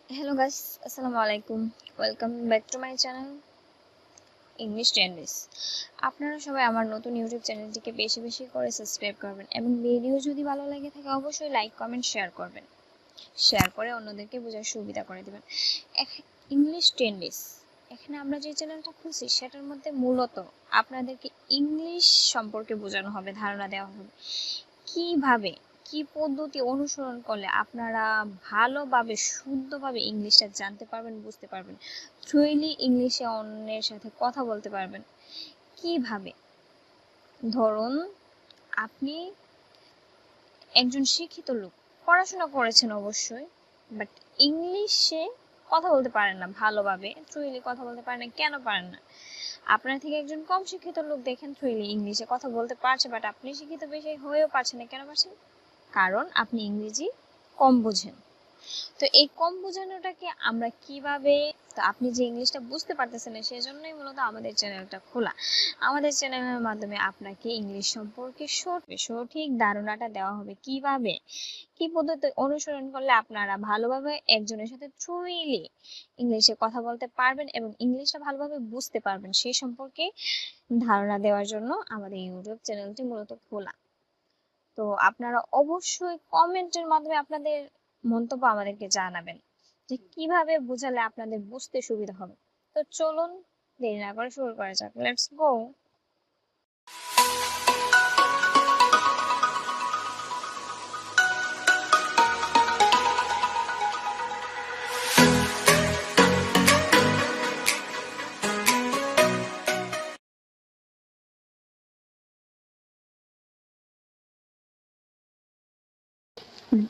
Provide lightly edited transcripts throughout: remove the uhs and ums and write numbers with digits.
Hello guys, Assalamualaikum. Welcome back to my channel English10. আপনারা সবাই আমার নতুন ইউটিউব চ্যানেলটিকে বেশি বেশি করে সাবস্ক্রাইব করবেন এবং ভিডিও যদি ভালো লাগে থাকে অবশ্যই লাইক কমেন্ট শেয়ার করবেন। শেয়ার করে অন্যদেরকে বোঝার সুবিধা করে দিবেন। English10 এখানে আমরা যে চ্যানেলটা খুলছি সেটার মধ্যে মূলত আপনাদেরকে ইংলিশ সম্পর্কে বোঝানো হবে, ধারণা দেওয়া হবে কিভাবে কি পদ্ধতি অনুসরণ করলে আপনারা ভালোভাবে শুদ্ধভাবে ইংলিশটা জানতে পারবেন, বুঝতে পারবেন, ফ্লুয়েন্টলি ইংলিশে অন্যের সাথে কথা বলতে পারবেন। কিভাবে? ধরুন আপনি একজন শিক্ষিত লোক, পড়াশোনা করেছেন অবশ্যই, বাট ইংলিশে কথা বলতে পারেন না ভালোভাবে, ফ্লুয়েন্টলি কথা বলতে পারেন না। কেন পারেন না? আপনার থেকে একজন কম শিক্ষিত লোক দেখেন ফ্লুয়েন্টলি ইংলিশে কথা বলতে পারছে, বাট আপনি শিক্ষিত বেশি হয়েও পারছেন না। কেন পারছেন? কারণ আপনি ইংরেজি কম বোঝেন। তো এই কম বোঝানোটাকে আমরা কিভাবে, তো আপনি যে ইংলিশটা বুঝতে পারতেছেন না সেজন্যই মূলত আমাদের চ্যানেলটা খোলা। আমাদের চ্যানেলের মাধ্যমে আপনাকে ইংলিশ সম্পর্কে সঠিক ধারণাটা দেওয়া হবে। কিভাবে কি পদ্ধতি অনুসরণ করলে আপনারা ভালোভাবে একজনের সাথে ফ্লুয়েন্টলি ইংলিশে কথা বলতে পারবেন এবং ইংলিশটা ভালোভাবে বুঝতে পারবেন, সেই সম্পর্কে ধারণা দেওয়ার জন্য আমাদের ইউটিউব চ্যানেলটি মূলত খোলা। তো আপনারা অবশ্যই কমেন্টের মাধ্যমে আপনাদের মন্তব্য আমাদেরকে জানাবেন যে কিভাবে বোঝালে আপনাদের বুঝতে সুবিধা হবে। তো চলুন দেরি না করে শুরু করা যাক, let's go.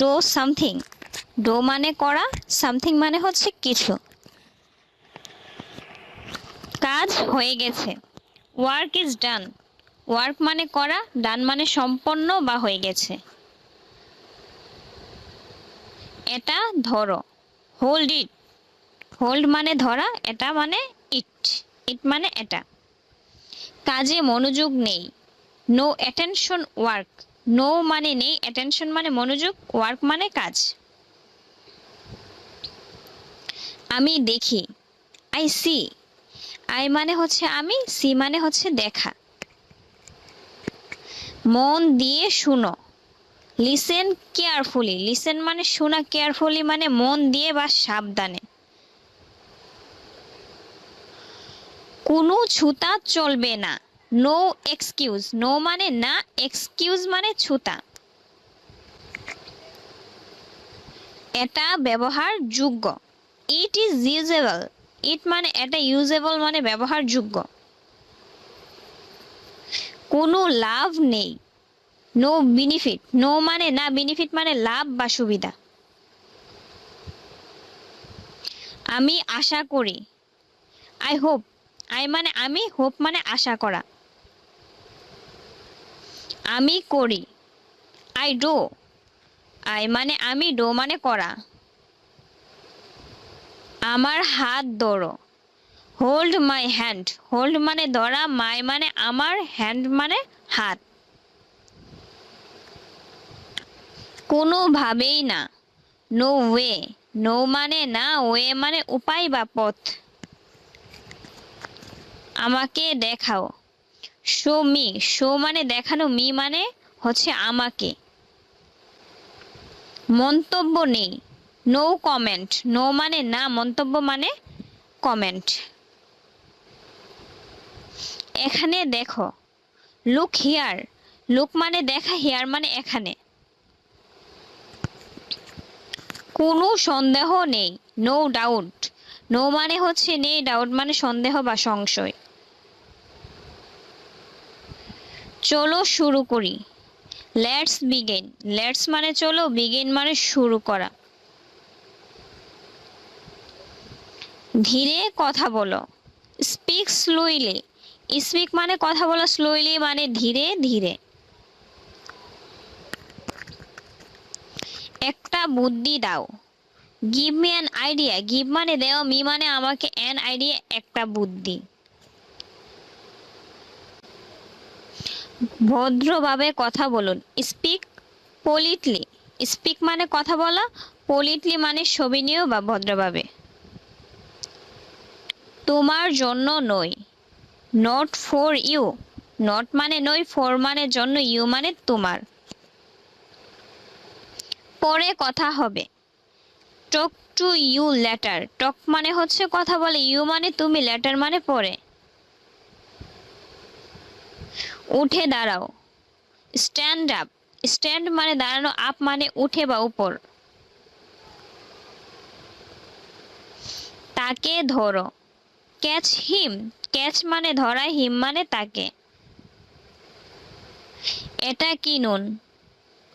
Do something, do মানে করা, সামথিং মানে হচ্ছে কিছু। কাজ হয়ে গেছে, ওয়ার্ক ইজ ডান, ওয়ার্ক মানে করা, ডান মানে সম্পন্ন বা হয়ে গেছে। এটা ধরো, হোল্ড ইট, হোল্ড মানে ধরা, এটা মানে ইট, ইট মানে এটা। কাজে মনোযোগ নেই, নো অ্যাটেনশন ওয়ার্ক, নো মানে নেই, অ্যাটেনশন মানে মনোযোগ, ওয়ার্ক মানে কাজ। আমি দেখি, আই সি, আই মানে হচ্ছে আমি, সি মানে হচ্ছে দেখা। মন দিয়ে শুনো, লিসেন কেয়ারফুলি, লিসেন মানে শোনা, কেয়ারফুলি মানে মন দিয়ে বা সাবধানে। কোনো ছুতা চলবে না, নো এক্সকিউজ, নো মানে না, এক্সকিউজ মানে ছুতা। এটা ব্যবহারযোগ্য, ইট ইজ ইউজেবল, ইট মানে এটা, ইউজেবল মানে ব্যবহারযোগ্য। কোনো লাভ নেই, নো বেনিফিট, নো মানে না, বেনিফিট মানে লাভ বা সুবিধা। আমি আশা করি, আই হোপ, আই মানে আমি, হোপ মানে আশা করা। আমি করি, আই ডু, আই মানে আমি, ডো মানে করা। আমার হাত ধরো, হোল্ড মাই হ্যান্ড, হোল্ড মানে ধরা, মাই মানে আমার, হ্যান্ড মানে হাত। কোনোভাবেই না, নো ওয়ে, নো মানে না, ওয়ে মানে উপায় বা পথ। আমাকে দেখাও, শো মি, শো মানে দেখানো, মি মানে হচ্ছে আমাকে। মন্তব্য নেই, নো কমেন্ট, নো মানে না, মন্তব্য মানে কমেন্ট। এখানে দেখো, লুক হিয়ার, লুক মানে দেখা, হিয়ার মানে এখানে। কোনো সন্দেহ নেই, নো ডাউট, নো মানে হচ্ছে নেই, ডাউট মানে সন্দেহ বা সংশয়। চলো শুরু করি, লেটস বিগিন, লেটস মানে চলো, বিগিন মানে শুরু করা। ধীরে কথা বলো, স্পিক স্লোইলি, স্পিক মানে কথা বলো, স্লোইলি মানে ধীরে ধীরে। একটা বুদ্ধি দাও, give me an idea, give মানে দেও, মি মানে আমাকে, অ্যান আইডিয়া একটা বুদ্ধি। ভদ্রভাবে কথা বলুন, স্পিক পলিটলি, স্পিক মানে কথা বলা, politely মানে শোভনীয় বা ভদ্রভাবে। তোমার জন্য নয়, not for you, not মানে নয়, for মানে জন্য, you মানে তোমার। পরে কথা হবে, talk to you later, talk মানে হচ্ছে কথা বলে, you মানে তুমি, later মানে পরে। উঠে দাঁড়াও, stand up, stand মানে দাঁড়ানো, up মানে উঠে বা উপর। তাকে ধরো, catch him, catch মানে ধরা, him মানে তাকে। এটা কিনুন,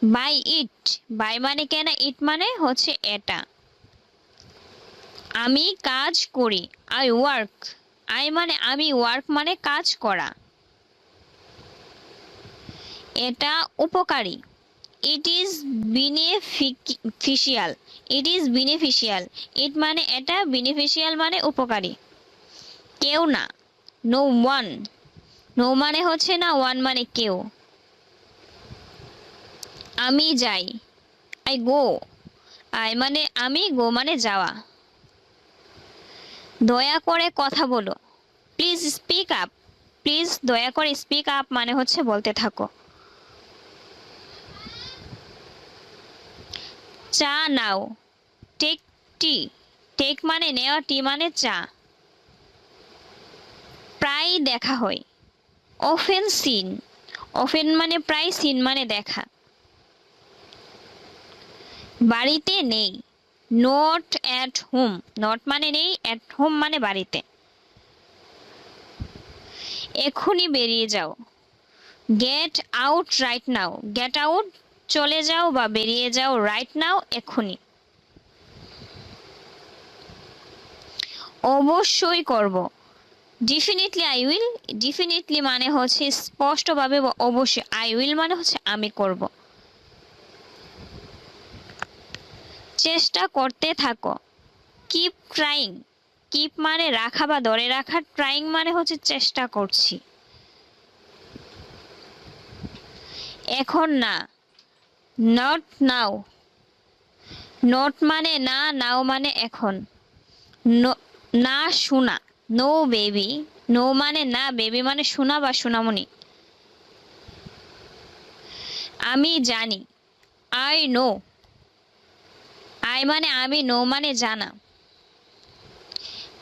buy it, buy মানে কেনা, it মানে হচ্ছে এটা। আমি কাজ করি, I work, I মানে আমি, work মানে কাজ করা। এটা উপকারী, it is beneficial, it is beneficial, it মানে এটা, beneficial মানে উপকারী। কেউ না, no one, no মানে হচ্ছে না, one মানে কেউ। আমি যাই, I go, I মানে আমি, go মানে যাওয়া। দয়া করে কথা বলো, প্লিজ স্পিক আপ, প্লিজ দয়া করে স্পিক আপ মানে হচ্ছে বলতে থাকো। চা নাও, টেক টি, টেক মানে নেওয়া, টি মানে চা। প্রায় দেখা হয়, অফেন সিন, অফেন মানে প্রায়, সিন মানে দেখা। বাড়িতে নেই, নট অ্যাট হোম, নট মানে নেই, অ্যাট হোম মানে বাড়িতে। এক্ষুনি বেরিয়ে যাও, get out right now, get out চলে যাও বা বেরিয়ে যাও, রাইট নাও এক্ষুনি। অবশ্যই করব, ডেফিনেটলি আই উইল, ডেফিনেটলি মানে হচ্ছে স্পষ্টভাবে বা অবশ্যই, আই উইল মানে হচ্ছে আমি করব। চেষ্টা করতে থাকো, কিপ ট্রাইং, কিপ মানে রাখা বা ধরে রাখা, ট্রাইং মানে হচ্ছে চেষ্টা করছি। এখন না, নট নাও, নট মানে না, নাও মানে এখন। না শোনা, নো বেবি, নো মানে না, বেবি মানে শোনা বা সোনামণি। আমি জানি, আই নো, আই মানে আমি, নো মানে জানা।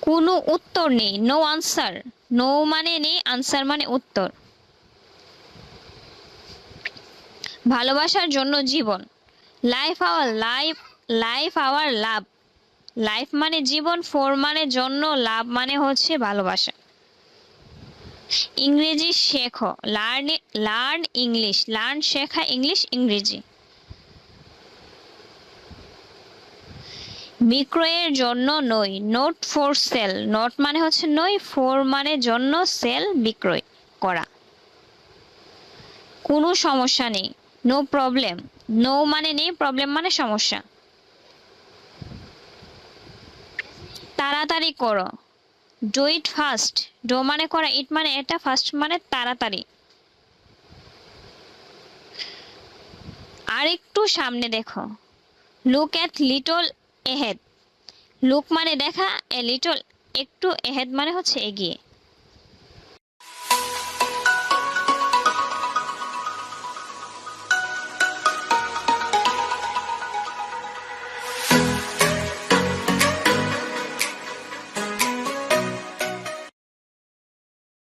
কোনো উত্তর নেই, নো আনসার, নো মানে নেই, আনসার মানে উত্তর। ভালোবাসার জন্য জীবন, life our life, life our love, life মানে জীবন, ফর মানে জন্য, লাভ মানে হচ্ছে ভালোবাসা। ইংরেজি শেখো, লার্ন, লার্ন ইংলিশ, লার্ন শেখা, ইংলিশ ইংরেজি। বিক্রয়ের জন্য নয়, নোট ফর সেল, নোট মানে হচ্ছে নয়, ফর মানে জন্য, সেল বিক্রয় করা। কোনো সমস্যা নেই, নো প্রবলেম, নো মানে নেই, প্রবলেম মানে সমস্যা। তাড়াতাড়ি করো, ডু ইট ফাস্ট, ডো মানে করা, ইট মানে এটা, ফাস্ট মানে তাড়াতাড়ি। আর একটু সামনে দেখো, look at little ahead, look মানে দেখা, এ লিটল একটু, এহেড মানে হচ্ছে এগিয়ে।